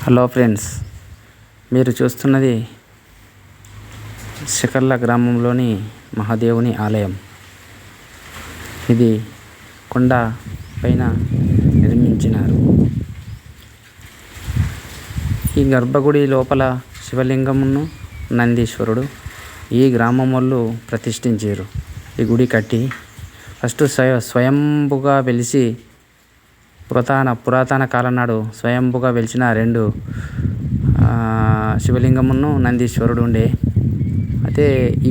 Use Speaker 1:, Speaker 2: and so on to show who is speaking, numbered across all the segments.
Speaker 1: Hello friends, మీరు చూస్తున్నది శకర్ల గ్రామంలోని మహాదేవుని ఆలయం. ఇది కొండ పైన నిర్మించినారు. ఈ గర్భగుడి లోపల శివలింగమును నందీశ్వరుడు ఈ గ్రామం వాళ్ళు ప్రతిష్ఠించారు. ఈ గుడి కట్టి ఫస్ట్ స్వయంభుగా వెలిసి పురాతన కాలం నాడు స్వయంభుగా వెలిసిన రెండు శివలింగమును నందీశ్వరుడు ఉండే. అయితే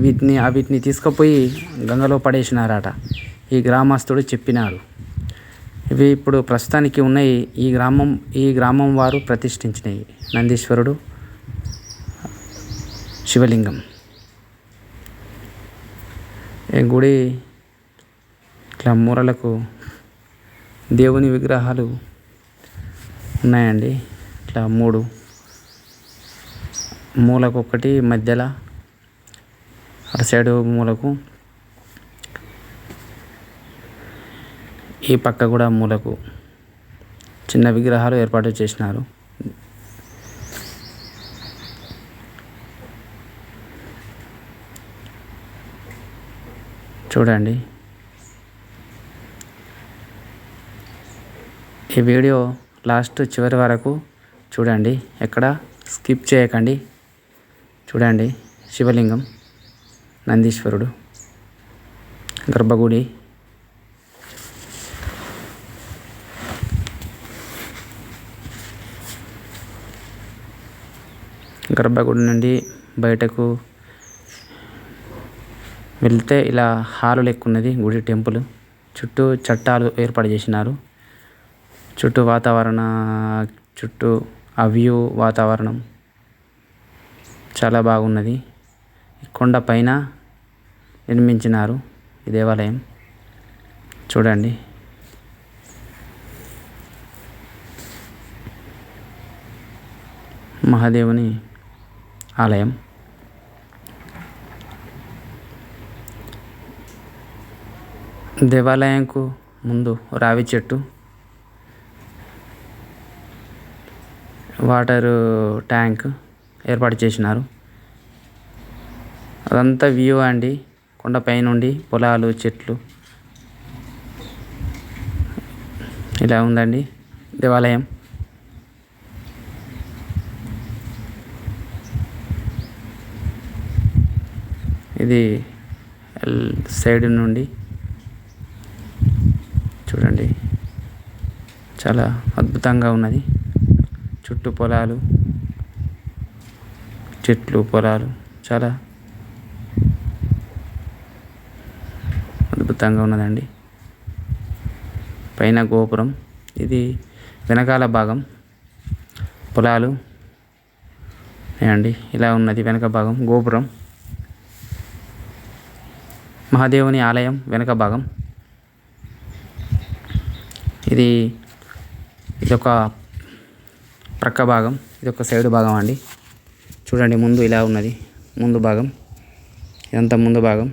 Speaker 1: వీటిని తీసుకుపోయి గంగలో పడేసినారట. ఈ గ్రామస్తుడు చెప్పినారు. ఇవి ఇప్పుడు ప్రస్తుతానికి ఉన్నాయి. ఈ గ్రామం వారు ప్రతిష్ఠించినవి. నందీశ్వరుడు శివలింగం. ఈ గుడి ఇట్లా మూరలకు దేవుని విగ్రహాలు ఉన్నాయండి. ఇట్లా మూడు మూలకు ఒకటి, మధ్యలో అటు సైడు మూలకు, ఈ పక్క కూడా మూలకు చిన్న విగ్రహాలు ఏర్పాటు చేసినారు. చూడండి. ఈ వీడియో లాస్ట్ చివరి వరకు చూడండి, ఎక్కడ స్కిప్ చేయకండి. చూడండి, శివలింగం, నందీశ్వరుడు, గర్భగుడి. గర్భగుడి నుండి బయటకు వెళ్తే ఇలా హాలు లెక్క ఉన్నది గుడి, టెంపుల్. చుట్టూ చట్టాలు ఏర్పాటు చేసినారు. చుట్టూ ఆ వ్యూ వాతావరణం చాలా బాగున్నది. కొండ పైన నిర్మించినారు ఈ దేవాలయం. చూడండి, మహాదేవుని ఆలయం. దేవాలయంకు ముందు రావి చెట్టు, వాటర్ ట్యాంక్ ఏర్పాటు చేసినారు. అదంతా వ్యూ అండి. కొండపై నుండి పొలాలు, చెట్లు ఇలా ఉందండి దేవాలయం. ఇది సైడ్ నుండి చూడండి, చాలా అద్భుతంగా ఉన్నది. చుట్టూ పొలాలు, చెట్లు, పొలాలు చాలా అద్భుతంగా ఉన్నదండి. పైన గోపురం, ఇది వెనకాల భాగం పొలాలు అండి. ఇలా ఉన్నది వెనక భాగం గోపురం. మహాదేవుని ఆలయం వెనక భాగం. ఇదొక ప్రక్క భాగం, ఇదొక సైడ్ భాగం అండి. చూడండి, ముందు ఇలా ఉన్నది ముందు భాగం. ఇదంతా ముందు భాగం.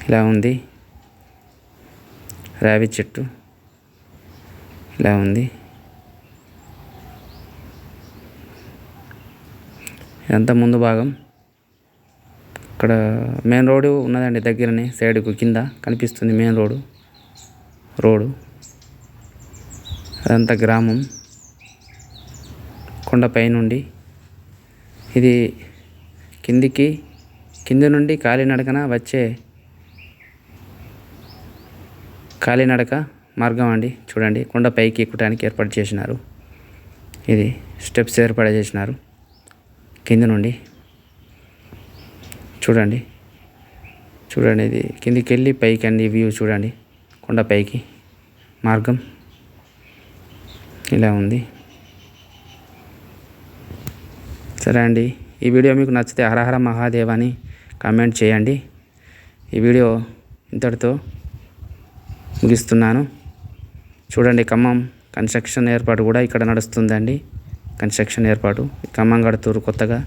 Speaker 1: ఇలా ఉంది. రావి చెట్టు ఇలా ఉంది. ఇదంతా ముందు భాగం. ఇక్కడ మెయిన్ రోడ్డు ఉన్నదండి దగ్గరనే. సైడ్కు కింద కనిపిస్తుంది మెయిన్ రోడ్డు. అదంతా గ్రామం. కొండపై నుండి ఇది కింది నుండి కాలినడక మార్గం అండి. చూడండి, కొండపైకి ఎక్కడానికి ఏర్పాటు చేసినారు. ఇది స్టెప్స్ ఏర్పాటు చేసినారు కింది నుండి. చూడండి, ఇది కిందికి వెళ్ళి పైకి అండి వ్యూ. చూడండి, కొండపైకి మార్గం ఇలా ఉంది. సరే అండి, ఈ వీడియో మీకు నచ్చితే హరహర మహాదేవ్ అని కామెంట్ చేయండి. ఈ వీడియో ఇంతటితో ముగిస్తున్నాను. చూడండి, ఖమ్మం కన్స్ట్రక్షన్ ఏర్పాటు కూడా ఇక్కడ నడుస్తుందండి. కన్స్ట్రక్షన్ ఏర్పాటు ఖమ్మం కడుతున్నారు కొత్తగా.